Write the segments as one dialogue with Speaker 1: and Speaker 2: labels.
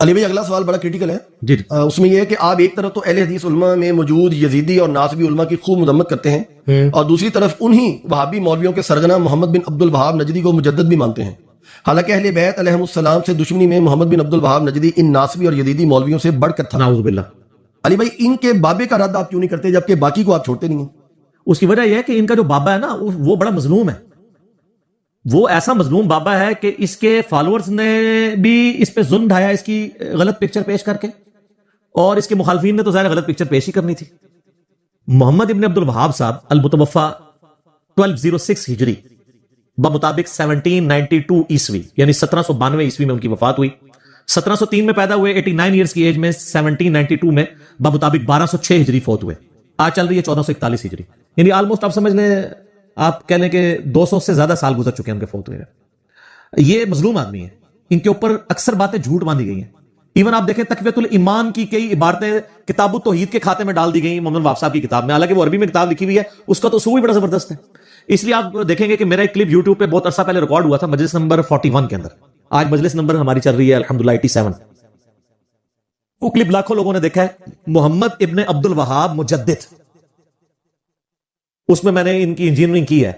Speaker 1: علی بھائی اگلا سوال بڑا کریٹیکل ہے
Speaker 2: جی
Speaker 1: اس میں یہ ہے کہ آپ ایک طرف تو اہل حدیث علماء میں موجود یزیدی اور ناصبی علماء کی خوب مذمت کرتے ہیں اور دوسری طرف انہی وہابی مولویوں کے سرغنہ محمد بن عبد الوہاب نجدی کو مجدد بھی مانتے ہیں. حالانکہ اہل بیت علیہم السلام سے دشمنی میں محمد بن عبد الوہاب نجدی ان ناصبی اور یزیدی مولویوں سے بڑھ کر تھا.
Speaker 2: نعوذ باللہ.
Speaker 1: علی بھائی ان کے بابے کا رد آپ کیوں نہیں کرتے جبکہ باقی کو آپ چھوڑتے نہیں ہیں؟
Speaker 2: اس کی وجہ یہ ہے کہ ان کا جو بابا ہے نا وہ بڑا مظلوم ہے. وہ ایسا مظلوم بابا ہے کہ اس کے فالوورز نے بھی اس پہ ظلم ڈھایا اس کی غلط پکچر پیش کر کے, اور اس کے مخالفین نے تو ظاہر غلط پکچر پیش ہی کرنی تھی. محمد ابن عبد الوہاب صاحب المتوفا 1206 ہجری بمطابق 1792 عیسوی یعنی 1792 عیسوی میں ان کی وفات ہوئی. 1703 میں پیدا ہوئے, 89 ایئرز کی ایج میں 1792 میں بمطابق 1206 ہجری فوت ہوئے. آج چل رہی ہے 1441 ہجری, یعنی آلموسٹ آپ سمجھ لیں, آپ کہہ لیں کہ 200 سے زیادہ سال گزر چکے ہیں ان کے فوت ہوئے. یہ مظلوم آدمی ہے, ان کے اوپر اکثر باتیں جھوٹ باندھی گئی ہیں. ایون آپ دیکھیں تقویۃ الایمان کی کئی عبارتیں کتاب التوحید کے کھاتے میں ڈال دی گئی محمد وہاب صاحب کی کتاب میں, حالانکہ وہ عربی میں کتاب لکھی ہوئی ہے, اس کا تو اصول بھی بڑا زبردست ہے. اس لیے آپ دیکھیں گے کہ میرا ایک کلپ یوٹیوب پہ بہت عرصہ پہلے ریکارڈ ہوا تھا مجلس نمبر 41 کے اندر. آج مجلس نمبر ہماری چل رہی ہے الحمدللہ 87. وہ کلپ لاکھوں لوگوں نے دیکھا ہے, محمد ابن عبد الوہاب مجدد. اس میں نے ان کی انجینئرنگ کی ہے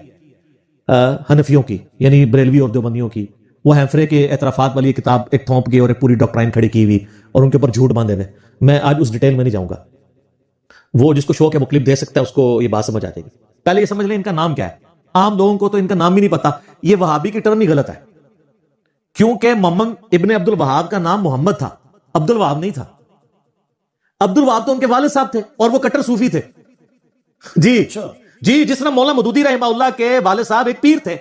Speaker 2: حنفیوں کی, یعنی بریلوی اور دیوبندیوں کی. وہ ہیمفرے کے اعترافات والی کتاب ایک تھوپ کے اور ایک پوری ڈاکٹرائن کھڑی کی ہوئی اور ان کے اوپر جھوٹ باندھے ہوئے. میں آج اس ڈیٹیل میں نہیں جاؤں گا, وہ جس کو شوق ہے وہ کلپ دے سکتا ہے, اس کو یہ بات سمجھ آ جائے گی. پہلے یہ سمجھ لیں ان کا نام کیا ہے. عام لوگوں کو تو ان کا نام بھی نہیں پتا. یہ وہابی کی ٹرم ہی غلط ہے, کیونکہ محمد ابن عبد الوہاب کا نام محمد تھا, عبد الوہاب نہیں تھا. عبد الوہاب تو ان کے والد صاحب تھے اور وہ کٹر صوفی تھے. جی جس طرح مولانا مودودی رحمہ اللہ کے والد صاحب ایک پیر تھے,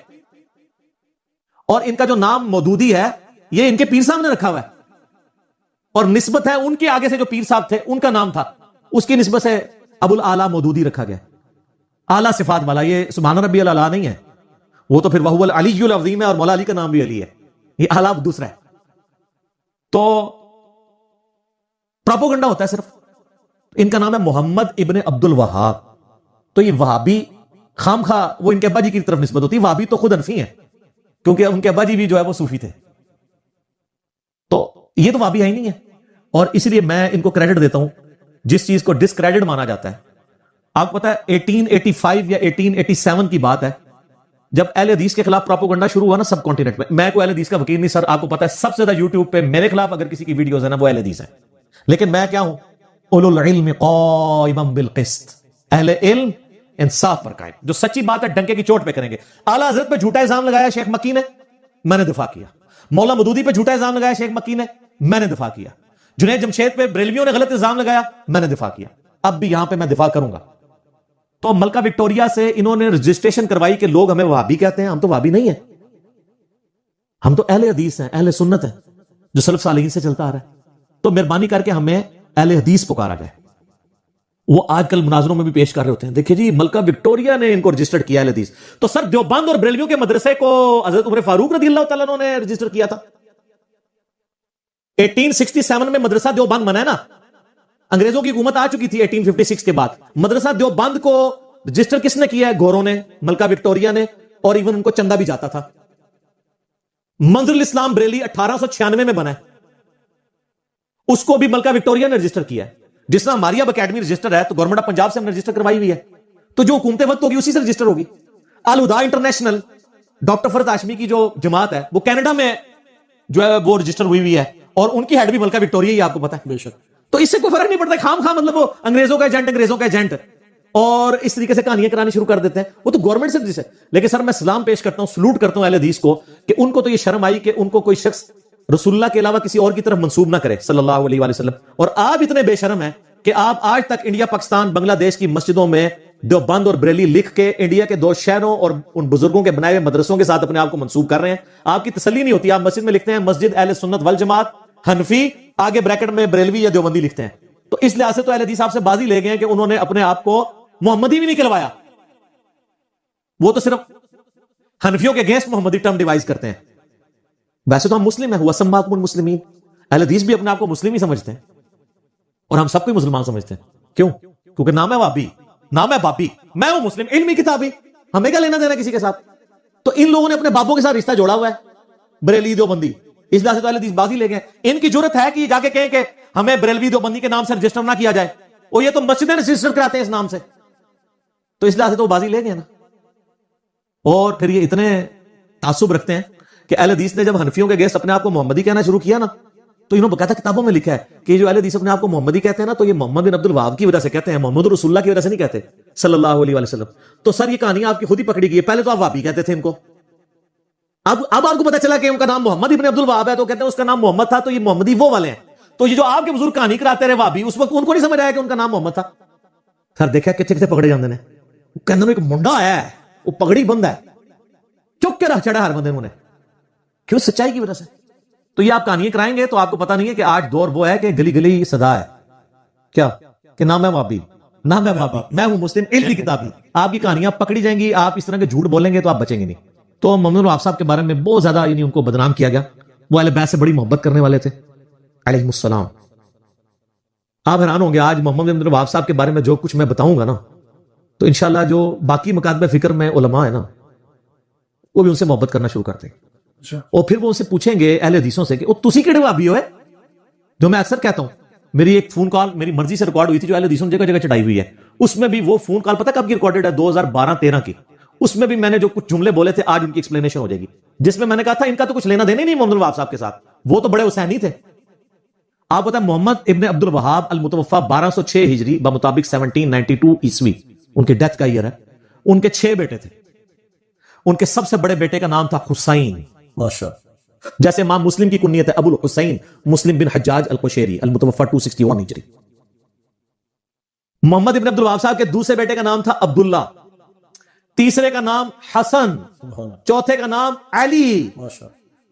Speaker 2: اور ان کا جو نام مودودی ہے یہ ان کے پیر صاحب نے رکھا ہوا ہے, اور نسبت ہے ان کے آگے سے جو پیر صاحب تھے ان کا نام تھا, اس کی نسبت سے ابو الاعلی مودودی رکھا گیا. اعلیٰ صفات والا, یہ سبحان ربی الاعلیٰ نہیں ہے, وہ تو پھر وہو العلی العظیم ہے, اور مولا علی کا نام بھی علی ہے, یہ اعلیٰ دوسرا ہے. تو پراپوگنڈا ہوتا ہے صرف. ان کا نام ہے محمد ابن عبد الوہاب. تو یہ وہابی خام خواہ وہ ان کے ابا جی کی طرف نسبت ہوتی ہے. وہابی تو خود حنفی ہیں, کیونکہ ان کے ابا جی بھی جو ہے وہ صوفی تھے. تو یہ تو وہابی ہے ہی نہیں ہے, اور اس لیے میں ان کو کریڈٹ دیتا ہوں. جس چیز کو ڈسکریڈٹ مانا جاتا ہے, آپ کو پتا ہے 1885 یا 1887 کی بات ہے جب اہل حدیث کے خلاف پروپیگنڈا شروع ہوا نا سب کانٹیننٹ میں. میں کوئی اہل حدیث کا وکیل نہیں سر, آپ کو پتا ہے سب سے زیادہ یوٹیوب پہ میرے خلاف اگر کسی کی ویڈیوز ہیں نا وہ اہل حدیث ہیں. لیکن میں کیا ہوں, اولو العلم قائما بالقسط, اہل علم انصاف پر قائم, جو سچی بات ہے ڈنکے کی چوٹ پہ کریں گے. اعلیٰ حضرت پہ جھوٹا الزام لگایا شیخ مکی نے, میں نے دفاع کیا. مولا مودودی پہ جھوٹا الزام لگایا شیخ مکی نے, میں نے دفاع کیا. جنید جمشید پہ بریلویوں نے غلط الزام لگایا, میں نے دفاع کیا. اب بھی یہاں پہ میں دفاع کروں گا. تو ملکہ وکٹوریا سے انہوں نے رجسٹریشن کروائی کہ لوگ ہمیں وہابی کہتے ہیں. ہم تو وہابی نہیں ہیں, ہم تو اہل حدیث ہیں, اہل سنت ہیں, جو سلف صالحین سے چلتا آ رہا ہے. تو مہربانی کر کے ہمیں اہل حدیث پکارا جائے. وہ آج کل مناظروں میں بھی پیش کر رہے ہوتے ہیں, دیکھیں جی ملکہ وکٹوریا نے ان کو رجسٹرڈ کیا اہل حدیث. تو سر دیوبند اور بریلویوں کے مدرسے کو حضرت عمر فاروق رضی اللہ تعالیٰ عنہ نے رجسٹر کیا تھا. 1867 میں مدرسہ دیوبند بنا ہے نا, انگریزوں کی حکومت آ چکی تھی 1856 کے بعد. مدرسہ دیوبند کو رجسٹر کس نے کیا ہے؟ گوروں نے, ملکہ وکٹوریا نے, اور ایون ان کو چندہ بھی جاتا تھا. منظر الاسلام بریلی 1896 میں بنا ہے, اس کو بھی ملکہ وکٹوریا نے رجسٹر کیا ہے. جس طرح ہماری اب اکیڈمی رجسٹر ہے تو گورنمنٹ آف پنجاب سے ہم نے رجسٹر کروائی ہوئی ہے, تو جو حکومت وقت ہوگی اسی سے رجسٹر ہوگی. الہدا انٹرنیشنل ڈاکٹر فرد ہاشمی کی جو جماعت ہے وہ کینیڈا میں جو ہے وہ رجسٹر ہوئی ہے, اور ان کی ہیڈ بھی ملکہ وکٹوریا ہی, آپ کو پتا ہے. بے شک. تو اس سے کوئی فرق نہیں پڑتا, خام خواہ مطلب وہ انگریزوں کا ایجنٹ اور اس طریقے سے کہانیاں کرانی شروع کر دیتے ہیں. وہ تو گورنمنٹ سے رجسٹر. لیکن سر میں سلام پیش کرتا ہوں, سلوٹ کرتا ہوں اہل حدیث کو کہ ان کو تو یہ شرم آئی کہ ان کو کوئی شخص رسول اللہ کے علاوہ کسی اور کی طرف منسوب نہ کرے صلی اللہ علیہ وآلہ وسلم. اور آپ اتنے بے شرم ہیں کہ آپ آج تک انڈیا, پاکستان, بنگلہ دیش کی مسجدوں میں دیوبند اور بریلی لکھ کے انڈیا کے 2 شہروں اور ان بزرگوں کے بنائے ہوئے مدرسوں کے ساتھ اپنے آپ کو منسوب کر رہے ہیں. آپ کی تسلی نہیں ہوتی, آپ مسجد میں لکھتے ہیں مسجد اہل سنت والجماعت حنفی, آگے بریکٹ میں بریلوی یا دیوبندی لکھتے ہیں. تو اس لحاظ سے تو اہل حدیث صاحب سے بازی لے گئے ہیں کہ انہوں نے اپنے آپ کو محمدی بھی نہیں کہلوایا. وہ تو صرف حنفیوں کے اگینسٹ محمدی ٹرم ڈیوائز کرتے ہیں. ویسے تو ہم مسلم ہیں, وسماکم المسلمین. اہل حدیث بھی اپنے آپ کو مسلم ہی سمجھتے ہیں, اور ہم سب کو مسلمان سمجھتے ہیں. کیوں؟ کیونکہ نام ہے وابی, نام ہے بابی, میں ہوں مسلم, علمی کتابی, ہمیں کیا لینا دینا کسی کے ساتھ. تو ان لوگوں نے اپنے باپوں کے ساتھ رشتہ جوڑا ہوا ہے, بریلی دیوبندی. اس لحاظ سے تو اہل حدیث بازی لے گئے. ان کی جرت ہے کہ یہ جا کے کہیں کہ ہمیں بریلوی دیوبندی کے نام سے رجسٹر نہ کیا جائے, اور یہ تو مسجدیں رجسٹر کراتے ہیں اس نام سے, تو اس لحاظ سے تو بازی لے گئے نا. اور پھر یہ اتنے تعصب رکھتے ہیں کہ اہل حدیث نے جب حنفیوں کے اگینسٹ اپنے آپ کو محمدی کہنا شروع کیا نا, تو انہوں نے باقاعدہ کتابوں میں لکھا ہے کہ جو اہل حدیث اپنے آپ کو محمدی کہتے ہیں نا, تو یہ محمد بن عبد الوہاب کی وجہ سے کہتے ہیں, محمد رسول اللہ کی وجہ سے نہیں کہتے صلی اللہ علیہ وسلم. تو سر یہ کہانی آپ کی خود ہی پکڑی گئی ہے. پہلے تو آپ وہابی کہتے تھے ان کو, اب آپ کو پتا چلا کہ ان کا نام محمد ابن عبد الوہاب ہے تو کہتے ہیں اس کا نام محمد تھا, تو یہ محمدی وہ والے ہیں. تو یہ جو آپ کے بزرگ کہانی کراتے رہے وہابی, اس وقت ان کو نہیں سمجھ آیا کہ ان کا نام محمد تھا. سر دیکھا کتنے کتنے پکڑے جاندے نے, کہندے ایک منڈا آیا ہے, وہ پگڑی بند ہے, چک کے رہ چڑھا ہر بندے انہوں نے, کیوں؟ سچائی کی وجہ سے. تو یہ آپ کہانیاں کرائیں گے تو آپ کو پتا نہیں ہے کہ آج دور وہ ہے کہ گلی گلی صدا ہے کیا, کہ نام ہے وہابی, نام ہے وہابی, میں ہوں مسلم علم کی کتابی. آپ کی کہانیاں پکڑی جائیں گی, آپ اس طرح کے جھوٹ بولیں گے تو آپ بچیں گے نہیں. تو محمد بن وہاب صاحب کے بارے میں بہت زیادہ ان کو بدنام کیا گیا. وہ اہل بیت سے بڑی محبت کرنے والے تھے علیہ السلام. آپ حیران ہوں گے آج محمد بن وہاب صاحب کے بارے میں جو کچھ میں بتاؤں گا نا, تو انشاءاللہ جو باقی مکاتب فکر میں علماء ہے نا, وہ بھی ان سے محبت کرنا شروع کرتے ہیں. اور پھر وہ ان سے پوچھیں گے اہل حدیثوں سے کہ وہ تسی کیڑے وہابی ہو ہے. جو میں اکثر کہتا ہوں, میری ایک فون کال میری مرضی سے ریکارڈ ہوئی تھی جو اہل حدیثوں نے جگہ جگہ چڑھائی ہوئی ہے. اس میں بھی وہ فون کال پتہ کب کی ریکارڈڈ ہے, 2012-13 کی. اس میں بھی میں نے جو کچھ جملے بولے تھے آج ان کی ایکسپلینیشن ہو جائے گی, جس میں نے کہا تھا ان کا تو کچھ لینا دینا ہی نہیں محمد بن وہاب صاحب کے ساتھ, وہ تو بڑے حسینی تھے. آپ پتہ محمد ابن عبد الوہاب المتوفا 1206 ہجری بمطابق 1792 عیسوی ان کی ڈیتھ کا ایئر ہے. ان کے 6 بیٹے تھے. ان کے سب سے بڑے بیٹے کا نام تھا حسین,
Speaker 1: ماشاءاللہ,
Speaker 2: جیسے امام مسلم کی کنیت ہے ابو الحسین مسلم بن حجاج القشیری المتوفا 261 ہجری. محمد ابن عبد الوہاب صاحب کے دوسرے بیٹے کا نام تھا عبداللہ, تیسرے کا نام حسن, چوتھے کا نام علی,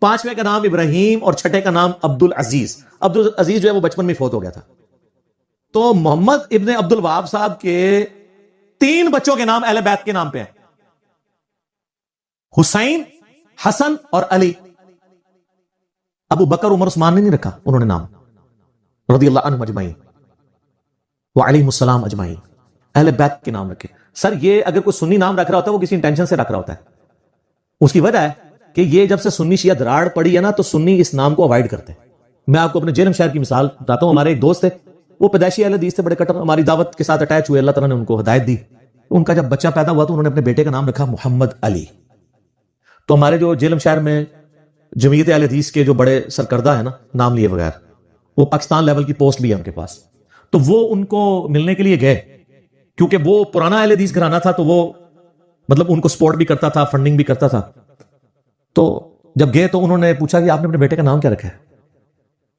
Speaker 2: پانچویں کا نام ابراہیم, اور چھٹے کا نام عبد العزیز. عبد العزیز جو ہے وہ بچپن میں فوت ہو گیا تھا. تو محمد ابن عبد الوہاب صاحب کے 3 بچوں کے نام اہل بیت کے نام پہ ہیں, حسین, حسن اور علی. ابو بکر عمر عثمان نے نہیں رکھا انہوں نے نام, رضی اللہ عنہم اجمعین وعلیہم السلام اجمعین. اہل بیت کے نام رکھے. سر یہ اگر کوئی سنی نام رکھ رہا ہوتا ہے وہ کسی انٹینشن سے رکھ رہا ہوتا ہے. اس کی وجہ ہے کہ یہ جب سے سنی شیعہ دراڑ پڑی ہے نا, تو سنی اس نام کو اوائڈ کرتے ہیں. میں آپ کو اپنے جیلم شہر کی مثال بتاتا ہوں. ہمارے ایک دوست تھے, وہ پیدائشی اہل حدیث تھے, بڑے کٹر, ہماری دعوت کے ساتھ اٹیچ ہوئے, اللہ تعالیٰ نے ان کو ہدایت دی. ان کا جب بچہ پیدا ہوا تو انہوں نے اپنے بیٹے کا نام رکھا محمد علی. تو ہمارے جو جیلم شہر میں جمعیت اہل حدیث کے جو بڑے سرکردہ ہیں نا, نام لیے بغیر, وہ پاکستان لیول کی پوسٹ بھی ہے ان کے پاس, تو وہ ان کو ملنے کے لیے گئے, کیونکہ وہ پرانا اہل حدیث گھرانہ تھا, تو وہ مطلب ان کو سپورٹ بھی کرتا تھا, فنڈنگ بھی کرتا تھا. تو جب گئے تو انہوں نے پوچھا کہ آپ نے اپنے بیٹے کا نام کیا رکھا ہے؟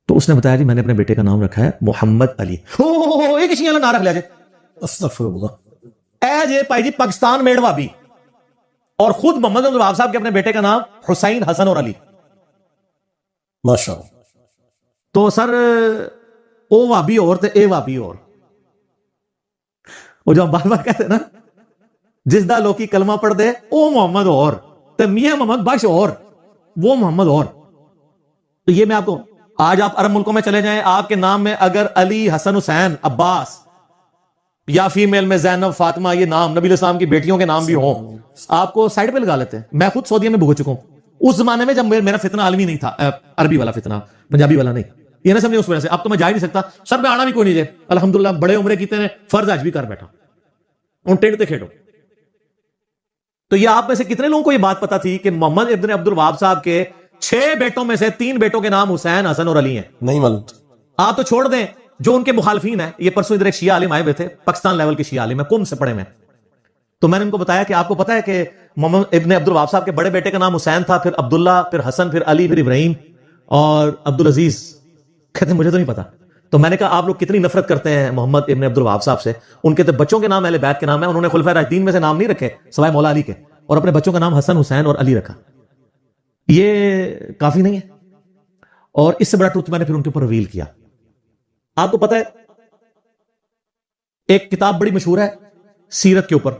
Speaker 2: تو اس نے بتایا جی میں نے اپنے بیٹے کا نام رکھا ہے محمد علی. ایک شیعہ نام رکھ لیا جی,
Speaker 1: استغفر اللہ,
Speaker 2: اے جے پائی جی پاکستان میڈ وہابی, اور خود محمد بن وہاب صاحب کے اپنے بیٹے کا نام حسین, حسن اور علی.
Speaker 1: ماشاءاللہ.
Speaker 2: تو سر او وہابی اور تے اے وہابی اور, وہ جو ہم بار بار کہتے ہیں نا, جس دا لوکی کلمہ پڑھ دے او محمد اور, تے میاں محمد بخش اور, وہ محمد اور. تو یہ میں آپ کو, آج آپ عرب ملکوں میں چلے جائیں, آپ کے نام میں اگر علی, حسن, حسین, عباس, یا فیمیل میں زینب, فاطمہ, یہ نام نبی الاسلام کی بیٹیوں کے نام بھی ہوں, آپ کو سائڈ پہ لگا لیتے ہیں. میں خود سعودیہ میں بھگت چکا ہوں. اس زمانے میں جب میرا فتنہ عالمی نہیں تھا, عربی والا فتنہ, پنجابی والا نہیں, یہ نہ سمجھے اس وجہ سے. اب تو میں جا ہی نہیں سکتا, سر میں آنا بھی کوئی نہیں جائے, الحمدللہ بڑے عمرے کیتے ہیں, فرض آج بھی کر بیٹھا, ان ٹینٹ تے کھیڑو. تو یہ آپ میں سے کتنے لوگوں کو یہ بات پتا تھی کہ محمد ابن عبد الوہاب صاحب کے 6 بیٹوں میں سے 3 بیٹوں کے نام حسین, حسن اور علی ہیں؟ نہیں معلوم. آپ تو چھوڑ دیں جو ان کے مخالفین ہیں. یہ پرسوں ادھر ایک شیعہ عالم آئے ہوئے تھے, پاکستان لیول کے شیعہ عالم ہے, قم سے پڑھے میں. تو میں نے ان کو بتایا کہ آپ کو پتا ہے کہ محمد ابن عبد الوہاب صاحب کے بڑے بیٹے کا نام حسین تھا, پھر عبداللہ, پھر حسن, پھر علی, پھر ابراہیم اور عبد العزیز. کہتے ہیں مجھے تو نہیں پتا. تو میں نے کہا آپ لوگ کتنی نفرت کرتے ہیں محمد ابن عبد الوہاب صاحب سے. ان کے تو بچوں کے نام اہل بیت کے نام ہے, انہوں نے خلفائے راشدین میں سے نام نہیں رکھے سوائے مولا علی کے, اور اپنے بچوں کا نام حسن, حسین اور علی رکھا. یہ کافی نہیں ہے. اور اس سے بڑا ٹروتھ میں نے پھر ان کے اوپر ریویل کیا. آپ کو پتا ہے ایک کتاب بڑی مشہور ہے سیرت کے اوپر,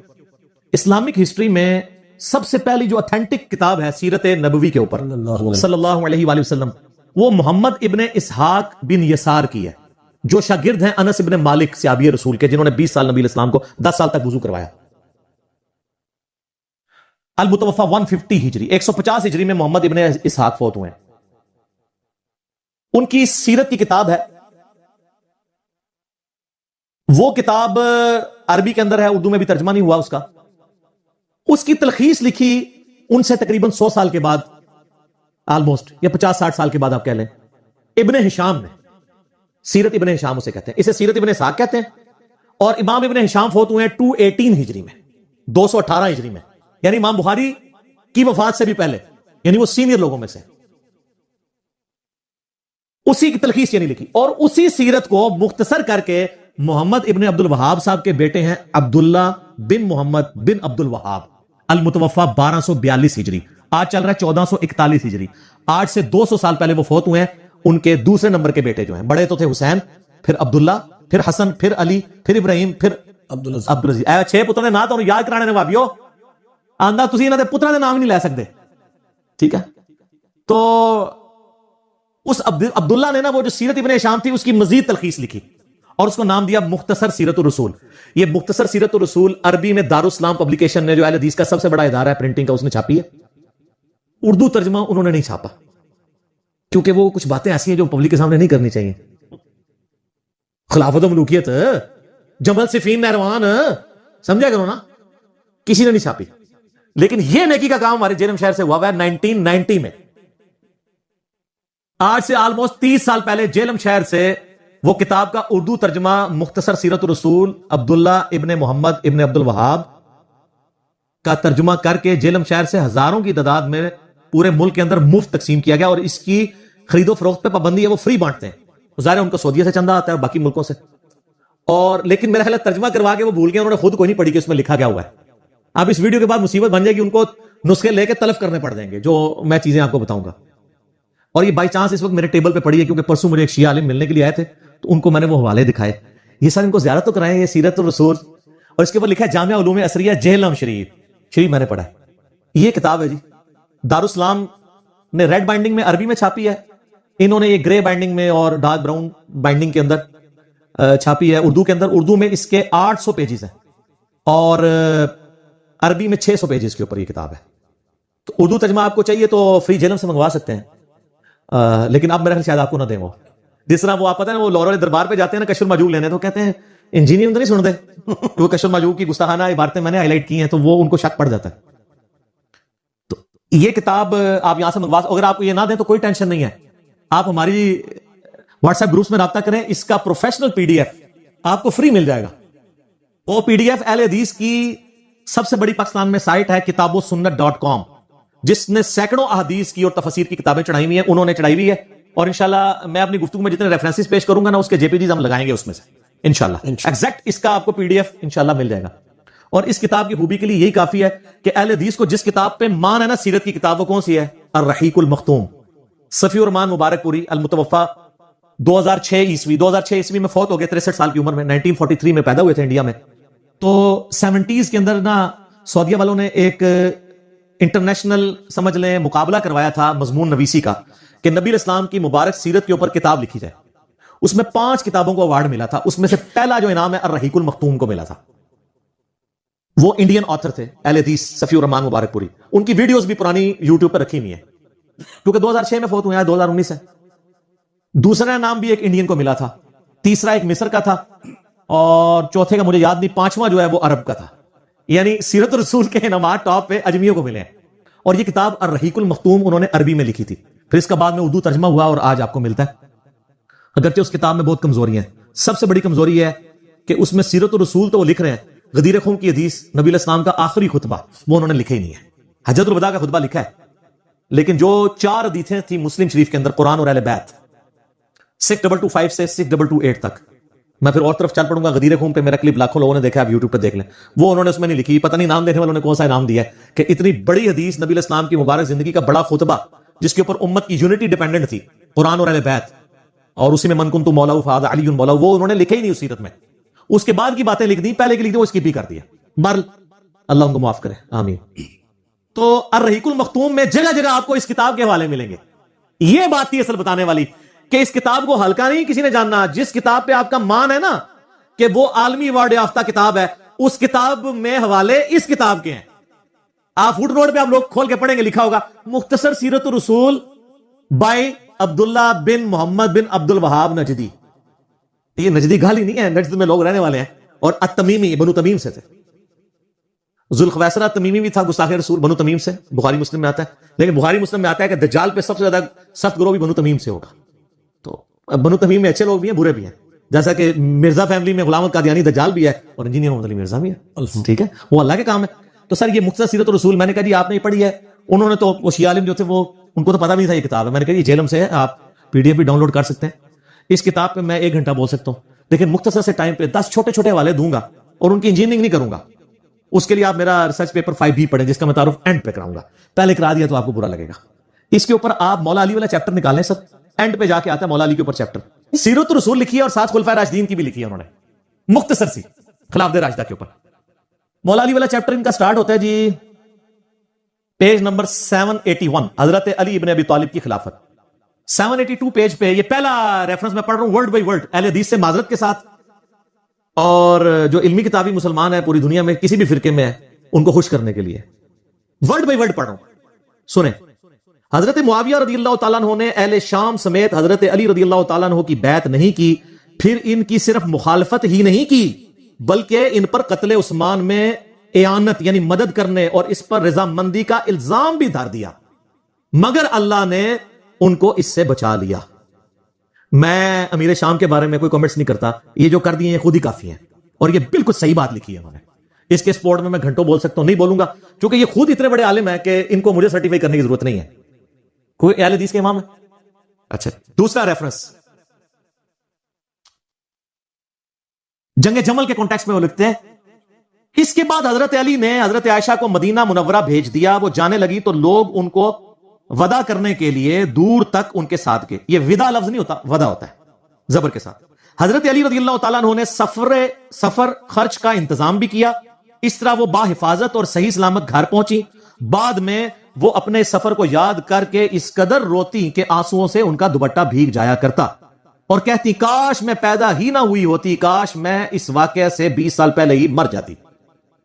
Speaker 2: اسلامک ہسٹری میں سب سے پہلی جو اتھینٹک کتاب ہے سیرت نبوی کے اوپر صلی اللہ علیہ وآلہ وسلم, وہ محمد ابن اسحاق بن یسار کی ہے, جو شاگرد ہیں انس ابن مالک صحابی رسول کے, جنہوں نے 20 سال نبی الاسلام کو 10 سال تک وضو کروایا. المتوفا 150 ہجری 150 ہجری میں محمد ابن اسحاق فوت ہوئے ہیں. ان کی سیرت کی کتاب ہے, وہ کتاب عربی کے اندر ہے, اردو میں بھی ترجمہ نہیں ہوا اس کا. اس کی تلخیص لکھی ان سے تقریباً 100 سال کے بعد, آلموسٹ, یا 50-60 سال کے بعد آپ کہہ لیں, ابن ہشام نے. سیرت ابن ہشام اسے کہتے ہیں, اسے سیرت ابن اسحاق کہتے ہیں. اور امام ابن ہشام فوت ہوئے ہیں 218 ہجری میں, 218 ہجری میں, یعنی امام بخاری کی وفات سے بھی پہلے, یعنی وہ سینئر لوگوں میں سے. اسی کی تلخیص یعنی لکھی, اور اسی سیرت کو مختصر کر کے محمد ابن عبد الوہاب صاحب کے بیٹے ہیں عبداللہ بن محمد بن عبد الوہاب, المتوفا 1242 ہجری, آج چل رہا ہے 1441 ہجری. آج سے 200 سال پہلے وہ فوت ہوئے ہیں. ان کے دوسرے نمبر کے بیٹے جو ہیں, بڑے تو تھے حسین, پھر عبداللہ, پھر حسن, پھر علی, پھر ابراہیم, پھر عبدالعزیز. 6 پتروں نے نام تو یاد کرانے نے بھابیو, آندہ تسی انہاں دے پتروں دے نام نہیں لے سکتے, ٹھیک ہے. تو اس عبداللہ نے نا وہ جو سیرت ابن ہشام تھی اس کی مزید تلخیص لکھی اور اس کو نام دیا مختصر سیرت الرسول. یہ مختصر سیرت الرسول عربی میں دارالاسلام پبلیکیشن نے, جو اہل حدیث کا سب سے بڑا ادارہ ہے پرنٹنگ کا, اس نے چھاپی ہے. اردو ترجمہ انہوں نے نہیں چھاپا, کیونکہ وہ کچھ باتیں ایسی ہیں جو پبلک کے سامنے نہیں کرنی چاہیے. خلافت و ملوکیت, جمل صفین نہروان, سمجھا کرو نا, کسی نے نہیں چھاپی. لیکن یہ نیکی کا کام ہمارے جیلم شہر سے ہوا ہے 1990 میں. آج سے آلموسٹ 30 سال پہلے جیلم شہر سے وہ کتاب کا اردو ترجمہ مختصر سیرت الرسول عبداللہ ابن محمد ابن عبد الوہاب کا ترجمہ کر کے جیلم شہر سے ہزاروں کی تعداد میں پورے ملک کے اندر مفت تقسیم کیا گیا. اور اس کی خرید و فروخت پہ پابندی ہے, وہ فری بانٹتے ہیں. ظاہر ہے ان کو سعودیہ سے چندہ آتا ہے اور باقی ملکوں سے. اور لیکن میرا خیال ہے ترجمہ کروا کے وہ بھول گئے, انہوں نے خود کوئی نہیں پڑھی کہ اس میں لکھا گیا ہوا ہے. اب اس ویڈیو کے بعد مصیبت بن جائے گی, ان کو نسخے لے کے تلف کرنے پڑ جائیں گے, جو میں چیزیں آپ کو بتاؤں گا. اور یہ بائی چانس اس وقت میرے ٹیبل پہ پڑی ہے, کیونکہ پرسوں مجھے ایک شیعہ عالم ملنے کے لیے آئے تھے, تو ان کو میں نے وہ حوالے دکھائے. یہ سر ان کو زیارت تو کرائیں, یہ سیرت الرسول, اور اس کے اوپر لکھا ہے جامعہ علوم عصریہ جہلم شریف میں نے پڑھا ہے. یہ کتاب ہے جی, دارالاسلام نے ریڈ بائنڈنگ میں عربی میں چھاپی ہے, انہوں نے یہ گرے بائنڈنگ میں اور ڈارک براؤن بائنڈنگ کے اندر چھاپی ہے اردو کے اندر. اردو میں اس کے 800 پیجز ہیں اور عربی میں 600 پیجز کے اوپر یہ کتاب ہے. تو اردو ترجمہ آپ کو چاہیے تو فری جیلم سے منگوا سکتے ہیں, لیکن اب میرا خیال شاید آپ کو نہ دیں. وہ جس طرح وہ آپ پتہ ہے وہ لاہور والے دربار پہ جاتے ہیں نا کشف الماجوق لینے, تو کہتے ہیں انجینئر تو نہیں سن دے, وہ کشف الماجوق کی گستاخانہ عبارتیں میں نے ہائی لائٹ کی ہیں, تو وہ ان کو شک پڑ جاتا ہے. تو یہ کتاب آپ یہاں سے منگوا, اگر آپ کو یہ نہ دیں تو کوئی ٹینشن نہیں ہے, آپ ہماری واٹس ایپ گروپس میں رابطہ کریں, اس کا پروفیشنل PDF آپ کو فری مل جائے گا. وہ PDF اہل حدیث کی سب سے بڑی پاکستان میں سائٹ ہے kitabossunnat.com, جس نے سینکڑوں احادیث کی اور تفاسیر کی کتابیں چڑھائی ہوئی ہیں, انہوں نے چڑھائی ہوئی ہے. اور انشاءاللہ میں اپنی گفتگو میں جتنے ریفرنسز پیش کروں گا نا, اس کے JPGs ہم لگائیں گے اس میں سے انشاءاللہ. ایگزیکٹ اس کا آپ کو PDF انشاءاللہ مل جائے گا. اور اس کتاب کی خوبی کے لیے یہی کافی ہے کہ اہل حدیث کو جس کتاب پہ مان ہے نا سیرت کی کتاب, وہ کون سی ہے؟ الرحیق المختوم, صفی الرحمان مبارک پوری, المتوفا 2006 عیسوی میں فوت ہو گئے 63 سال کی عمر میں. 1943 میں پیدا ہوئے تھے انڈیا میں. تو 70s کے اندر نا سعودیہ والوں نے ایک انٹرنیشنل سمجھ لیں مقابلہ کروایا تھا مضمون نویسی کا, کہ نبی الاسلام کی مبارک سیرت کے اوپر کتاب لکھی جائے. اس میں 5 کتابوں کو ایوارڈ ملا تھا, اس میں سے پہلا جو انعام ہے الرحیق المختوم کو ملا تھا. وہ انڈین آتھر تھے اہل حدیث صفی الرحمان مبارک پوری. ان کی ویڈیوز بھی پرانی یوٹیوب پہ رکھی ہوئی ہیں, کیونکہ 2006 میں فوت ہوئے ہیں, 2019 سے. دوسرا نام بھی ایک انڈین کو ملا تھا, تیسرا ایک مصر کا تھا, اور چوتھے کا مجھے یاد نہیں, 5واں جو ہے وہ عرب کا تھا. یعنی سیرت الرسول کے انعامات ٹاپ پہ اجمیوں کو ملے ہیں. اور یہ کتاب الرحیق المختوم انہوں نے عربی میں لکھی تھی, پھر اس کا بعد میں اردو ترجمہ ہوا اور آج آپ کو ملتا ہے. اگرچہ اس کتاب میں بہت کمزوریاں ہیں. سب سے بڑی کمزوری ہے کہ اس میں سیرت الرسول تو وہ لکھ رہے ہیں, غدیر خون کی حدیث, نبی علیہ السلام کا آخری خطبہ, وہ انہوں نے لکھا ہی نہیں ہے. حجۃ الوداع کا خطبہ لکھا ہے, لیکن جو 4 حدیثیں تھیں مسلم شریف کے اندر, قرآن اور اہل بیت, 6225 سے 6228 تک. میں پھر اور طرف چل پڑوں گا, غدیر خون پہ میرا کلپ لاکھوں لوگوں نے دیکھا, آپ یوٹیوب پہ دیکھ لیں. وہ انہوں نے اس میں نہیں لکھی, پتہ نہیں نام دینے والوں نے کون سا انعام دیا ہے کہ اتنی بڑی حدیث نبی علیہ السلام کی مبارک زندگی کا بڑا خطبہ, جس کے اوپر امت کی یونٹی ڈیپینڈنٹ تھی, قرآن اور اہل بیت, اور اسی میں من کنت مولا فہذا علی مولا, وہ انہوں نے لکھے ہی نہیں اس سیرت میں. اس کے بعد کی باتیں لکھ دی, پہلے کی لکھ دی, وہ اسکپ ہی کر دیا. بہرحال اللہ ان کو معاف کرے, آمین. تو الرحیق المختوم میں جگہ جگہ آپ کو اس کتاب کے حوالے ملیں گے. یہ بات تھی اصل بتانے والی کہ اس کتاب کو ہلکا نہیں کسی نے جاننا. جس کتاب پہ آپ کا مان ہے نا کہ وہ عالمی ایوارڈ یافتہ کتاب ہے, اس کتاب میں حوالے اس کتاب کے ہیں. آپ فٹ نوٹ پہ آپ لوگ کھول کے پڑھیں گے, لکھا ہوگا مختصر سیرت الرسول بائی عبداللہ بن محمد بن عبد الوہاب نجدی. یہ نجدی گالی نہیں ہے, نجد میں لوگ رہنے والے ہیں. اور التمیمی بنو تمیم سے تھے. ذوالخویسرہ تمیمی بھی تھا, گستاخ رسول, بنو تمیم سے. بخاری مسلم میں آتا ہے. لیکن بخاری مسلم میں آتا ہے کہ دجال پہ سب سے زیادہ سخت گروہ بھی بنو تمیم سے ہوگا. تو بنو تمیم میں اچھے لوگ بھی ہیں, برے بھی ہیں. جیسا کہ مرزا فیملی میں غلام القادیانی دجال بھی ہے اور انجینئر محمد علی مرزا بھی ہے. ٹھیک ہے, وہ اللہ کے کام ہے. تو سر یہ مختصر سیرت الرسول, میں نے کہا جی آپ نے یہ پڑھی ہے. انہوں نے تو وہ شیعہ عالم جو تھے وہ ان کو تو پتہ بھی نہیں تھا یہ کتاب ہے. میں نے کہا یہ جیلم سے ہے, آپ PDF بھی ڈاؤن لوڈ کر سکتے ہیں. اس کتاب پہ میں 1 گھنٹہ بول سکتا ہوں, لیکن مختصر سے ٹائم پہ 10 چھوٹے چھوٹے حوالے دوں گا اور ان کی انجینئرنگ نہیں کروں گا. اس کے لیے آپ میرا ریسرچ پیپر 5B پڑھیں, جس کا میں تعارف اینڈ پہ کراؤں گا. پہلے کرا دیا تو آپ کو برا لگے گا. اس کے اوپر آپ مولا علی والا چیپٹر نکالیں سر, اینڈ پہ جا کے آتا ہے مولا علی کے اوپر چیپٹر. سیرت الرسول لکھی ہے اور ساتھ خلفائے راشدین کی بھی لکھی ہے انہوں نے, مختصر سی خلافت راشدہ کے اوپر. مولا علی والا چیپٹر ان کا سٹارٹ ہوتا ہے جی پیج نمبر 781, حضرت علی ابن ابی طالب کی خلافت. 782 پیج پہ, یہ پہلا ریفرنس میں پڑھ رہا ہوں ورڈ بائی ورڈ, اہل حدیث سے معذرت کے ساتھ, اور جو علمی کتابی مسلمان ہے پوری دنیا میں کسی بھی فرقے میں ہے ان کو خوش کرنے کے لیے ورڈ بائی ورڈ پڑھ رہا ہوں. سنیں, حضرت معاویہ رضی اللہ تعالیٰ عنہ نے اہل شام سمیت حضرت علی رضی اللہ تعالیٰ عنہ کی بیعت نہیں کی. پھر ان کی صرف مخالفت ہی نہیں کی بلکہ ان پر قتل عثمان میں اعانت یعنی مدد کرنے اور اس پر رضامندی کا الزام بھی دھر دیا, مگر اللہ نے ان کو اس سے بچا لیا. میں امیر شام کے بارے میں کوئی کمنٹس نہیں کرتا, یہ جو کر دیے ہیں خود ہی کافی ہیں, اور یہ بالکل صحیح بات لکھی ہے انہوں نے. اس کے سپورٹ میں گھنٹوں بول سکتا ہوں, نہیں بولوں گا کیونکہ یہ خود اتنے بڑے عالم ہیں کہ ان کو مجھے سرٹیفائی کرنے کی ضرورت نہیں ہے. کوئی اہل حدیث کے امام ہے؟ اچھا, دوسرا ریفرنس جنگ جمل کے کانٹیکسٹ میں وہ لکھتے ہیں, اس کے بعد حضرت علی نے حضرت عائشہ کو مدینہ منورہ بھیج دیا. وہ جانے لگی تو لوگ ان کو ودا کرنے کے لیے دور تک ان کے ساتھ گئے. یہ ودا لفظ نہیں ہوتا, ودا ہوتا ہے زبر کے ساتھ. حضرت علی رضی اللہ تعالیٰ عنہ نے سفر خرچ کا انتظام بھی کیا. اس طرح وہ با حفاظت اور صحیح سلامت گھر پہنچی. بعد میں وہ اپنے سفر کو یاد کر کے اس قدر روتی کہ آنسوؤں سے ان کا دوپٹہ بھیگ جایا کرتا اور کہتی کاش میں پیدا ہی نہ ہوئی ہوتی, کاش میں اس واقعے سے 20 سال پہلے ہی مر جاتی.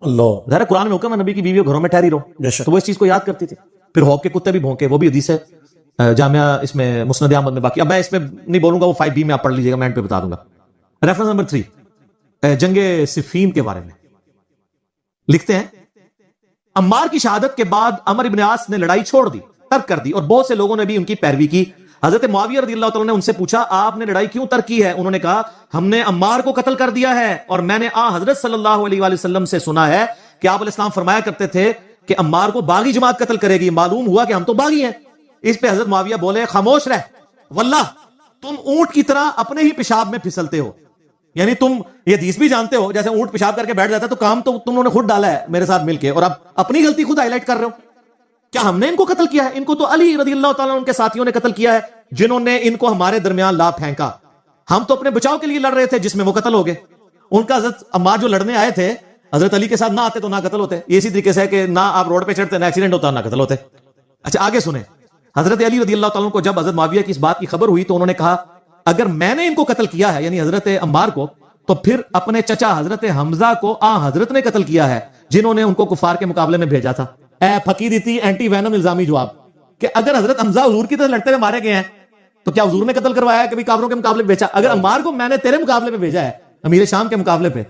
Speaker 2: اللہ, ظاہر قرآن میں حکم ہے نبی کی بیوی گھروں میں ٹھہری رہو, تو وہ اس چیز کو یاد کرتی تھی. پھر ہوپ کے کتے بھی بھونکے, وہ بھی حدیث ہے جامعہ اس میں مسند احمد میں. باقی اب میں اس میں نہیں بولوں گا, وہ 5B میں آپ پڑھ لیجیے گا, میں اینڈ پہ بتا دوں گا. ریفرنس نمبر 3 جنگ صفین کے بارے میں لکھتے ہیں, عمار کی شہادت کے بعد عمر ابن عاص نے لڑائی چھوڑ دی, ترک کر دی, اور بہت سے لوگوں نے بھی ان کی پیروی کی. حضرت معاویہ رضی اللہ تعالیٰ نے ان سے پوچھا آپ نے لڑائی کیوں ترک کی ہے؟ انہوں نے کہا ہم نے عمار کو قتل کر دیا ہے, اور میں نے حضرت صلی اللہ علیہ وآلہ وسلم سے سنا ہے کہ آپ علیہ السلام فرمایا کرتے تھے کہ عمار کو باغی جماعت قتل کرے گی. معلوم ہوا کہ ہم تو باغی ہیں. اس پہ حضرت معاویہ بولے خاموش رہ, واللہ تم اونٹ کی طرح اپنے ہی پیشاب میں پھسلتے ہو. یعنی تم یہ حدیث بھی جانتے ہو, جیسے اونٹ پیشاب کر کے بیٹھ جاتا ہے تو کام تو تم نے خود ڈالا ہے میرے ساتھ مل کے, اور اب اپنی غلطی خود ہائی لائٹ کر رہے ہو. کیا ہم نے ان کو قتل کیا ہے؟ ان کو تو علی رضی اللہ تعالیٰ ان کے ساتھیوں نے قتل کیا ہے, جنہوں نے ان کو ہمارے درمیان لا پھینکا. ہم تو اپنے بچاؤ کے لیے لڑ رہے تھے جس میں وہ قتل ہو گئے. ان کا حضرت عمار جو لڑنے آئے تھے حضرت علی کے ساتھ نہ آتے تو نہ قتل ہوتے. یہ اسی طریقے سے ہے کہ نہ آپ روڈ پہ چڑھتے نہ ایکسیڈنٹ ہوتا نہ قتل ہوتے. اچھا آگے سنیں, حضرت علی رضی اللہ تعالیٰ کو جب حضرت معاویہ کی اس بات کی خبر ہوئی تو انہوں نے کہا اگر میں نے ان کو قتل کیا ہے یعنی حضرت عمار کو, تو پھر اپنے چچا حضرت حمزہ کو حضرت نے قتل کیا ہے جنہوں نے ان کو کفار کے مقابلے میں بھیجا تھا. اے پھکی دیتی اینٹی وینم الزامی جواب کہ اگر حضرت حمزہ حضور کی طرح لڑتے ہوئے مارے گئے ہیں تو کیا حضور نے قتل کروایا ہے کبھی کافروں کے مقابلے میں بھیجا؟ اگر عمار کو میں نے تیرے مقابلے میں بھیجا ہے امیر شام کے مقابلے پہ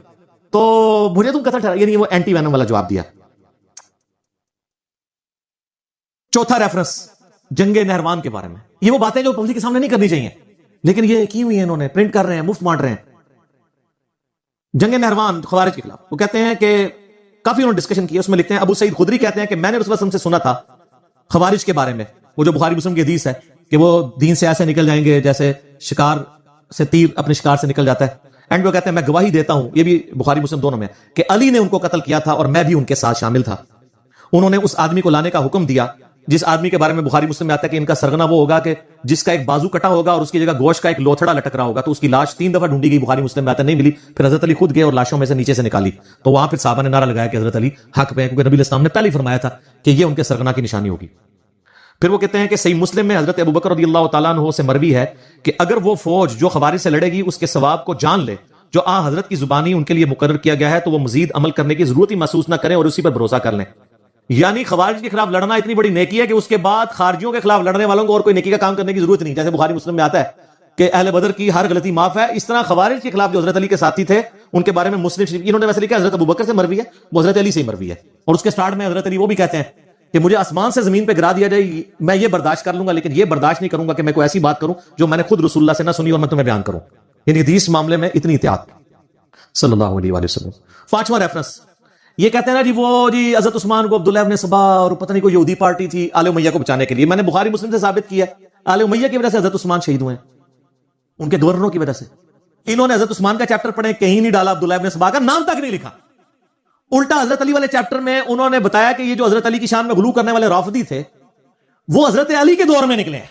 Speaker 2: تو مجھے تم قتل ٹھہرا, یعنی وہ اینٹی وینم والا جواب دیا. چوتھا ریفرنس جنگ نہروان کے بارے میں. یہ وہ باتیں جو پبلک کے سامنے نہیں کرنی چاہیے لیکن یہ کی ہوئی ہیں, انہوں نے پرنٹ کر رہے ہیں, مفت بانٹ رہے ہیں. جنگ نہروان خوارج کے خلاف. وہ کہتے ہیں کہ کافی انہوں نے ڈسکشن کی, اس میں لکھتے ہیں ابو سعید خدری کہتے ہیں کہ میں نے رسول اللہ سے سنا تھا خوارج کے بارے میں, وہ جو بخاری مسلم کی حدیث ہے کہ وہ دین سے ایسے نکل جائیں گے جیسے شکار سے تیر اپنے شکار سے نکل جاتا ہے. اینڈ وہ کہتے ہیں میں گواہی دیتا ہوں, یہ بھی بخاری مسلم دونوں میں, کہ علی نے ان کو قتل کیا تھا اور میں بھی ان کے ساتھ شامل تھا. انہوں نے اس آدمی کو لانے کا حکم دیا جس آدمی کے بارے میں بخاری مسلم میں آتا ہے کہ ان کا سرغنہ وہ ہوگا کہ جس کا ایک بازو کٹا ہوگا اور اس کی جگہ گوشت کا ایک لوتھڑا لٹک رہا ہوگا. تو اس کی لاش 3 دفعہ ڈھونڈی گئی, بخاری مسلم میں آتا ہے نہیں ملی. پھر حضرت علی خود گئے اور لاشوں میں سے نیچے سے نکالی, تو وہاں پھر صحابہ نے نعرہ لگایا کہ حضرت علی حق پہ, کیونکہ نبی علیہ السلام نے پہلے ہی فرمایا تھا کہ یہ ان کے سرغنہ کی نشانی ہوگی. پھر وہ کہتے ہیں کہ صحیح مسلم میں حضرت ابوبکر رضی اللہ تعالیٰ عنہ سے مروی ہے کہ اگر وہ فوج جو خوارج سے لڑے گی اس کے ثواب کو جان لے جو حضرت کی زبانی ان کے لیے مقرر کیا گیا ہے تو وہ مزید عمل کرنے کی ضرورت ہی محسوس نہ کریں اور اسی پر بھروسہ کر لیں. یعنی خوارج کے خلاف لڑنا اتنی بڑی نیکی ہے کہ اس کے بعد خارجیوں کے خلاف لڑنے والوں کو اور کوئی نیکی کا کام کرنے کی ضرورت نہیں. جیسے بخاری مسلم میں آتا ہے کہ اہل بدر کی ہر غلطی معاف ہے, اس طرح خوارج کے خلاف جو حضرت علی کے ساتھی تھے ان کے بارے میں مسلم شریف انہوں نے ویسے لکھا حضرت ابوبکر سے مروی ہے, وہ حضرت علی سے ہی مروی ہے. اور اس کے سٹارٹ میں حضرت علی وہ بھی کہتے ہیں کہ مجھے آسمان سے زمین پہ گرا دیا جائے میں یہ برداشت کر لوں گا, لیکن یہ برداشت نہیں کروں گا کہ میں کوئی ایسی بات کروں جو میں نے خود رسول اللہ سے نہ سنی اور میں تمہیں بیان کروں. یعنی حدیث معاملے میں اتنی احتیاط صلی اللہ علیہ وآلہ وسلم. 5واں ریفرنس یہ کہتے ہیں نا جی وہ جی حضرت عثمان کو عبداللہ ابن سبا اور پتہ نہیں کوئی یہودی پارٹی تھی آل امیہ کو بچانے کے لیے. میں نے بخاری مسلم سے ثابت کیا ہے آل امیہ کی وجہ سے حضرت عثمان شہید ہوئے ہیں, ان کے گورنروں کی وجہ سے. انہوں نے حضرت عثمان کا چیپٹر پڑھے, کہیں نہیں ڈالا عبداللہ ابن سبا کا نام تک نہیں لکھا. الٹا حضرت علی والے چیپٹر میں انہوں نے بتایا کہ یہ جو حضرت علی کی شان میں غلو کرنے والے رافضی تھے وہ حضرت علی کے دور میں نکلے ہیں.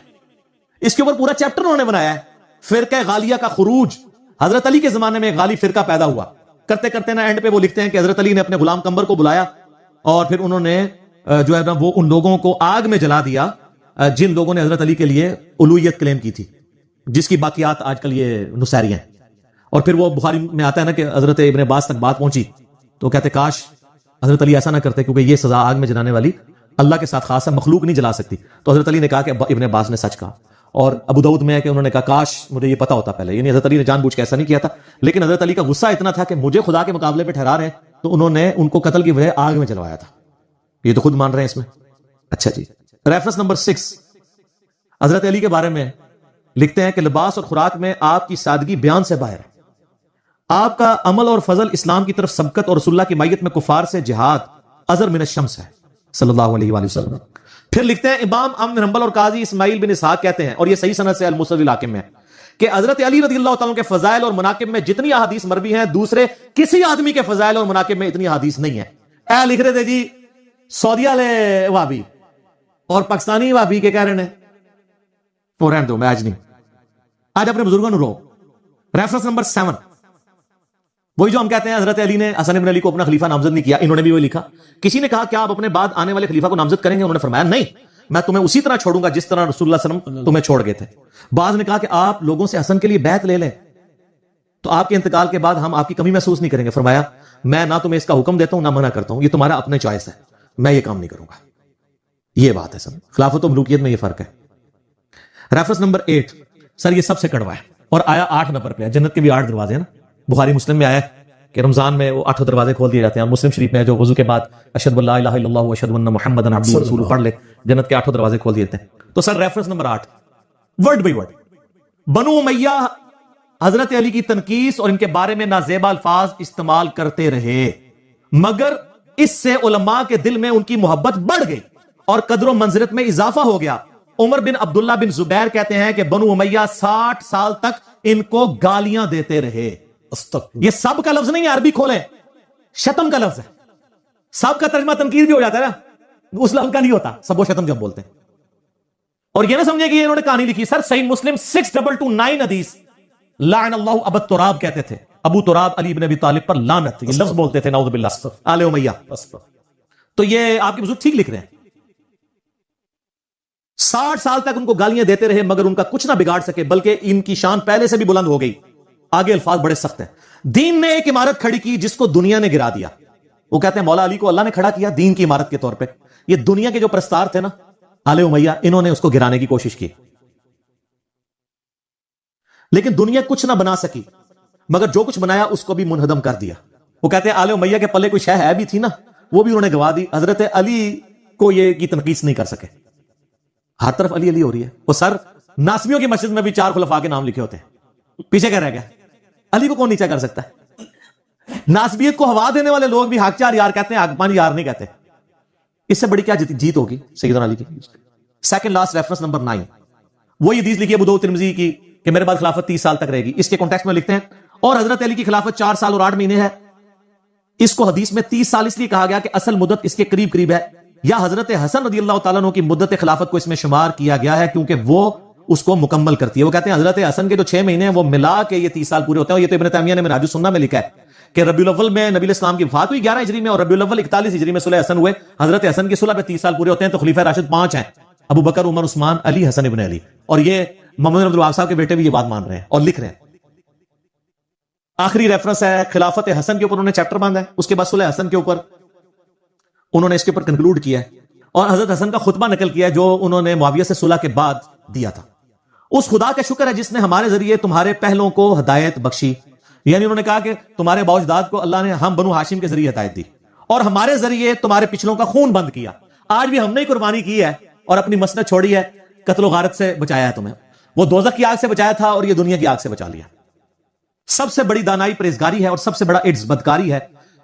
Speaker 2: اس کے اوپر پورا چیپٹر انہوں نے بنایا ہے. فرقہ غالیہ کا خروج, حضرت علی کے زمانے میں غالی فرقہ پیدا ہوا. کرتے کرتے نا اینڈ پہ وہ لکھتے ہیں کہ حضرت علی نے اپنے غلام قمبر کو بلایا اور پھر انہوں نے جو ہے نا وہ ان لوگوں کو آگ میں جلا دیا جن لوگوں نے حضرت علی کے لیے الوہیت کلیم کی تھی, جس کی باقیات آج کل یہ نصیری ہیں. اور پھر وہ بخاری میں آتا ہے نا کہ حضرت ابن عباس تک بات پہنچی تو کہتے کاش حضرت علی ایسا نہ کرتے, کیونکہ یہ سزا آگ میں جلانے والی اللہ کے ساتھ خاص ہے, مخلوق نہیں جلا سکتی. تو حضرت علی نے کہا کہ ابن عباس نے سچ کہا. اور ابو داؤد میں ہے کہ انہوں نے کہا کاش مجھے یہ پتا ہوتا پہلے. یعنی حضرت علی نے جان بوجھ کے ایسا نہیں کیا تھا, لیکن حضرت علی کا غصہ اتنا تھا کہ مجھے خدا کے مقابلے پہ ٹھہرا رہے ہیں, تو انہوں نے ان کو قتل کی وجہ آگ میں جلوایا تھا. یہ تو خود مان رہے ہیں اس میں. اچھا جی, ریفرنس نمبر 6 حضرت علی کے بارے میں لکھتے ہیں کہ لباس اور خوراک میں آپ کی سادگی بیان سے باہر ہے. آپ کا عمل اور فضل اسلام کی طرف سبقت اور رسول اللہ کی مائیت میں کفار سے جہاد ازر من الشمس ہے صلی اللہ علیہ وآلہ وسلم. پھر لکھتے ہیں امام امن حنبل اور قاضی اسماعیل بن اسحاق کہتے ہیں, اور یہ صحیح سند سے المسند الحاکم میں, کہ حضرت علی رضی اللہ تعالیٰ کے فضائل اور مناقب میں جتنی احادیث مروی ہیں دوسرے کسی آدمی کے فضائل اور مناقب میں اتنی احادیث نہیں ہے. اے لکھ رہے تھے جی سعودیہ والے وہابی اور پاکستانی وہابی کے کہہ رہے ہیں وہ رہن دو, میں آج نہیں, آج اپنے بزرگوں نے رو. ریفرنس نمبر 7 وہی جو ہم کہتے ہیں حضرت علی نے حسن بن علی کو اپنا خلیفہ نامزد نہیں کیا, انہوں نے بھی وہی لکھا. کسی نے کہا کیا آپ اپنے بعد آنے والے خلیفہ کو نامزد کریں گے؟ انہوں نے فرمایا نہیں, میں تمہیں اسی طرح چھوڑوں گا جس طرح رسول اللہ صلی اللہ علیہ وسلم تمہیں چھوڑ گئے تھے. بعض نے کہا کہ آپ لوگوں سے حسن کے لیے بیعت لے لیں تو آپ کے انتقال کے بعد ہم آپ کی کمی محسوس نہیں کریں گے. فرمایا میں نہ تمہیں اس کا حکم دیتا ہوں نہ منع کرتا ہوں, یہ تمہارا اپنے چوائس ہے, میں یہ کام نہیں کروں گا. یہ بات ہے سر, خلافت و ملوکیت میں یہ فرق ہے. ریفرنس نمبر 8 سر یہ سب سے کڑوا ہے اور آیا 8 نمبر پہ. جنت کے بھی 8 دروازے ہیں نا, بخاری مسلم میں آیا ہے کہ رمضان میں وہ 8 دروازے کھول دیے جاتے ہیں. مسلم شریف میں جو وضو کے بعد اشہد اللہ الہ الا اللہ واشہد ان محمدن عبدہ ورسولہ پڑھ لے, جنت کے 8 دروازے کھول دیے جاتے ہیں. تو sir reference number 8 word by word بنو امیہ حضرت علی کی تنقیص اور ان کے بارے میں نازیبا الفاظ استعمال کرتے رہے, مگر اس سے علماء کے دل میں ان کی محبت بڑھ گئی اور قدر و منزلت میں اضافہ ہو گیا. عمر بن عبداللہ بن زبیر کہتے ہیں کہ بنو امیہ 60 سال تک ان کو گالیاں دیتے رہے. یہ سب کا لفظ نہیں ہے, عربی کھولیں, شتم کا لفظ ہے. سب کا ترجمہ تنقید بھی ہو جاتا ہے نا, اس لفظ کا نہیں ہوتا سب و شتم جب بولتے ہیں. اور یہ نہ سمجھے کہ انہوں نے کہانی لکھی. سر صحیح مسلم 6229 حدیث لعن اللہ ابو تراب کہتے تھے, ابو تراب علی بن ابی طالب پر لعنت, یہ لفظ بولتے تھے نعوذ باللہ آل امیہ. تو یہ آپ کے بزرگ ٹھیک لکھ رہے ہیں. 60 سال تک ان کو گالیاں دیتے رہے مگر ان کا کچھ نہ بگاڑ سکے, بلکہ ان کی شان پہلے سے بھی بلند ہو گئی. آگے الفاظ بڑے سخت ہیں. دین نے ایک عمارت کھڑی کی جس کو دنیا نے گرا دیا. وہ کہتے ہیں مولا علی کو اللہ نے کھڑا کیا دین کی عمارت کے طور پہ. یہ دنیا کے جو پرستار تھے نا آل امیہ, انہوں نے اس کو گرانے کی کوشش کی, لیکن دنیا کچھ نہ بنا سکی مگر جو کچھ بنایا اس کو بھی منہدم کر دیا. وہ کہتے ہیں آل امیہ کے پلے کوئی شے ہے بھی تھی نا, وہ بھی انہوں نے گوا دی. حضرت علی کو یہ کی تنقیص نہیں کر سکے. ہر طرف علی علی ہو رہی ہے. وہ سر ناصبیوں کی مسجد میں بھی 4 خلفاء کے نام لکھے ہوتے ہیں, پیچھے کیا رہ گیا؟ علی کو کون نیچا کر سکتا ہے؟ ناصبیت کو ہوا دینے والے لوگ بھی حق چار یار کہتے ہیں, حق مان یار نہیں کہتے. اس سے بڑی کیا جیت ہوگی سیدنا علی کی. سیکنڈ لاسٹ ریفرنس نمبر 9 وہی حدیث لکھی ابو داؤد ترمذی کی کہ میرے بعد خلافت 30 سال تک رہے گی. اس کے کانٹیکسٹ میں لکھتے ہیں اور حضرت علی کی خلافت 4 سال اور 8 مہینے ہے. اس کو حدیث میں 30 سال اس لیے کہا گیا کہ اصل مدت اس کے قریب قریب ہے, یا حضرت حسن رضی اللہ تعالیٰ عنہ کی مدت خلافت کو اس میں شمار کیا گیا ہے کیونکہ وہ اس کو مکمل کرتی ہے. وہ کہتے ہیں حضرت حسن کے جو 6 مہینے ہیں وہ ملا کے یہ 30 سال پورے ہوتے ہیں. یہ تو ابن تیمیہ نے منہاج السنہ میں لکھا ہے کہ ربیع الاول میں نبی الاسلام کی وفات ہوئی 11 ہجری میں, اور ربیع الاول 41 ہجری میں صلح حسن ہوئے. حضرت حسن کی صلح پہ 30 سال پورے ہوتے ہیں. تو خلیفہ راشد 5 ہیں, ابو بکر, عمر, عثمان, علی, حسن ابن علی. اور یہ محمد بن عبد الوہاب صاحب کے بیٹے بھی یہ بات مان رہے ہیں اور لکھ رہے ہیں. آخری ریفرنس ہے خلافت حسن کے اوپر, انہوں نے چیپٹر باندھا ہے. اس کے بعد صلح حسن کے اوپر انہوں نے اس کے اوپر کنکلوڈ کیا ہے اور حضرت حسن کا خطبہ نقل کیا ہے جو انہوں نے معاویہ سے صلح کے بعد دیا تھا. اس خدا کا شکر ہے جس نے ہمارے ذریعے تمہارے پہلوں کو ہدایت بخشی. یعنی انہوں نے کہا کہ تمہارے باوجداد کو اللہ نے ہم بنو ہاشم کے ذریعے ہدایت دی اور ہمارے ذریعے تمہارے پچھلوں کا خون بند کیا. آج بھی ہم نے ہی قربانی کی ہے اور اپنی مسند چھوڑی ہے, قتل و غارت سے بچایا ہے تمہیں. وہ دوزخ کی آگ سے بچایا تھا اور یہ دنیا کی آگ سے بچا لیا. سب سے بڑی دانائی پرہیزگاری ہے اور سب سے بڑا عجز بدکاری ہے.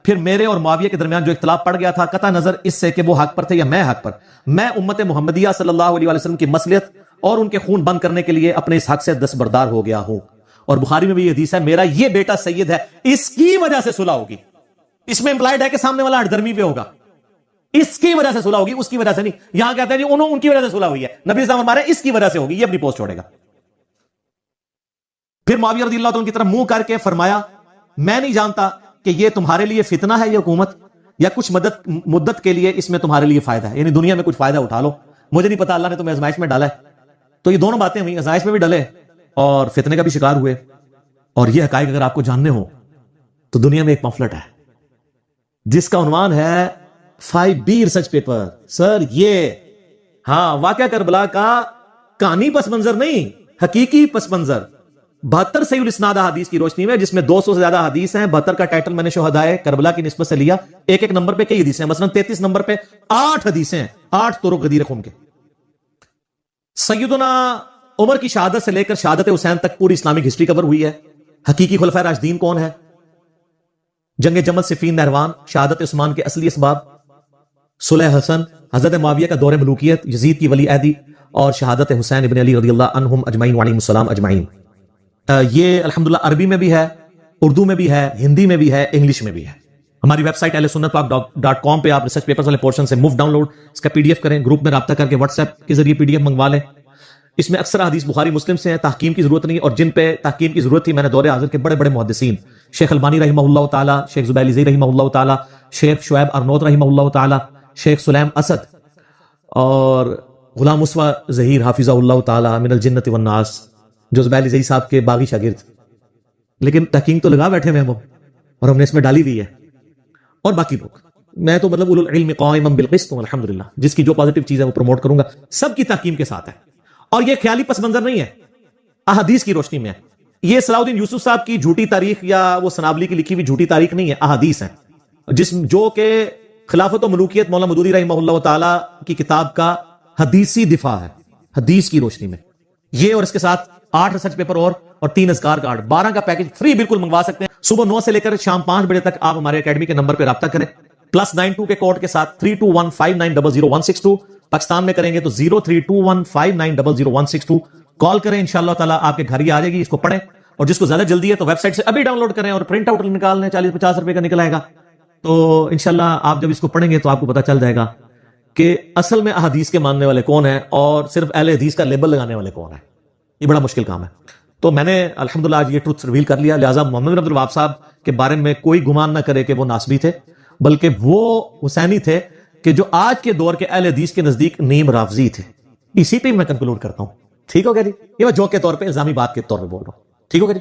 Speaker 2: پھر میرے اور معاویہ کے درمیان جو اختلاف پڑ گیا تھا, قطع نظر اس سے کہ وہ حق پر تھے یا میں حق پر, میں امت محمدیہ صلی اللہ علیہ وسلم کی مصلحت اور ان کے خون بند کرنے کے لیے اپنے اس حق سے دستبردار ہو گیا ہوں. اور بخاری میں بھی یہ حدیث ہے, میرا یہ بیٹا سید ہے, اس کی وجہ سے صلح ہوگی. اس میں امپلائڈ ہے کہ سامنے والا ہٹدرمی پہ ہوگا, اس کی وجہ سے صلح ہوگی, اس کی وجہ سے نہیں. یہاں کہتے ہیں جی ان کی وجہ سے صلح ہوئی ہے, نبی صاحب ہمارے اس کی وجہ سے ہوگی, یہ اپنی پوسٹ چھوڑے گا. پھر معاویہ رضی اللہ عنہ کی طرف منہ کر کے فرمایا, میں نہیں جانتا کہ یہ تمہارے لیے فتنہ ہے یہ حکومت یا کچھ مدت کے لیے اس میں تمہارے لیے فائدہ ہے, یعنی دنیا میں کچھ فائدہ اٹھا لو. مجھے نہیں پتا اللہ نے تمہیں آزمائش میں ڈالا ہے. تو یہ دونوں باتیں ہوئی, آزمائش میں بھی ڈلے اور فتنے کا بھی شکار ہوئے. اور یہ حقائق اگر آپ کو جاننے ہو تو دنیا میں ایک پمفلٹ ہے جس کا عنوان ہے 5B ریسرچ پیپر. سر یہ ہاں واقعہ کربلا کا کہانی پس منظر نہیں, حقیقی پس منظر 72 صحیح الاسناد احادیث کی روشنی میں, جس میں 200 سے زیادہ حدیث ہیں. 72 کا ٹائٹل میں نے شہدائے کربلا کی نسبت سے لیا. ایک ایک نمبر پہ کئی حدیثیں ہیں, مثلا 33 نمبر پہ 8 حدیثیں ہیں, 8 طرق غدیر خون کے. سیدنا عمر کی شہادت سے لے کر شہادت حسین تک پوری اسلامک ہسٹری کور ہوئی ہے. حقیقی خلفائے راشدین کون ہے, جنگ جمل, صفین, نہروان, شہادت عثمان کے اصلی اسباب, صلح حسن, حضرت معاویہ کا دور ملوکیت, یزید کی ولی عہدی اور شہادت حسین ابن علی رضی اللہ عنہم اجمعین وعلیہم السلام اجمعین. یہ الحمدللہ عربی میں بھی ہے, اردو میں بھی ہے, ہندی میں بھی ہے, انگلش میں بھی ہے. ہماری ویب سائٹ اہلسنتپاک.com پہ آپ ریسرچ پیپرز والے پورشن سے مفت ڈاؤن لوڈ, اس کا PDF کریں, گروپ میں رابطہ کر کے واٹس ایپ کے ذریعے PDF منگوا لیں. اس میں اکثر حدیث بخاری مسلم سے ہیں, تحقیم کی ضرورت نہیں, اور جن پہ تحقیم کی ضرورت تھی میں نے دور حاضر کے بڑے بڑے محدثین, شیخ البانی رحمہ اللہ تعالی, شیخ زبیلی رحمہ اللہ تعالی, شیخ شعیب ارنوت رحمہ اللہ تعالی, شیخ سلیم اسد اور غلام مصطفیٰ ظہیر حافظہ اللہ تعالی من الجنت والناس, جو زبیلی زئی صاحب کے باغی شاگرد. لیکن تحقیق تو لگا بیٹھے ہیں ہم, اور ہم نے اس میں ڈالی ہوئی ہے. اور باقی لوگ, میں تو مطلب اولو العلم قائما بالقسط ہوں الحمدللہ, جس کی جو پازیٹیو چیز ہے وہ پروموٹ کروں گا. سب کی تحقیم کے ساتھ ہے, اور یہ خیالی پس منظر نہیں ہے, احادیث کی روشنی میں ہے. یہ صلاح الدین یوسف صاحب کی جھوٹی تاریخ یا وہ سنابلی کی لکھی ہوئی جھوٹی تاریخ نہیں ہے, احادیث ہیں, جو کہ خلافت و ملوکیت مولانا مدودی رحمہ اللہ تعالی کی کتاب کا حدیثی دفاع ہے, حدیث کی روشنی میں. یہ اور اس کے ساتھ 8 ریسرچ پیپر اور 3 اذکار کارڈ, 12 کا پیکج فری بالکل منگوا سکتے ہیں. صبح 9 سے لے کر شام 5 بجے تک آپ ہمارے اکیڈمی کے نمبر پہ رابطہ کریں, +92 کے کوڈ کے ساتھ 3215900162. پاکستان میں کریں گے تو 032159000162 کال کریں, انشاءاللہ تعالیٰ آپ کے گھر ہی آ جائے گی. اس کو پڑھیں, اور جس کو زیادہ جلدی ہے تو ویب سائٹ سے ابھی ڈاؤن لوڈ کریں اور پرنٹ آؤٹ نکال لیں, 40-50 روپے کا نکل آئے گا. تو انشاءاللہ آپ جب اس کو پڑھیں گے تو آپ کو پتہ چل جائے گا کہ اصل میں احادیث کے ماننے والے کون ہیں اور صرف اہل حدیث کا لیبل لگانے والے کون ہیں. یہ بڑا مشکل کام ہے. تو میں نے الحمدللہ آج یہ ٹروتھ ریویل کر لیا. لہٰذا محمد بن عبد الوہاب صاحب کے بارے میں کوئی گمان نہ کرے کہ وہ ناسبی تھے, بلکہ وہ حسینی تھے کہ جو آج کے دور کے اہل حدیث کے نزدیک نیم رافضی تھے. اسی پہ میں کنکلوڈ کرتا ہوں. ٹھیک ہو گیا جی, یہ میں جوک کے طور پہ الزامی بات کے طور پہ بول رہا ہوں. ٹھیک ہو گیا جی.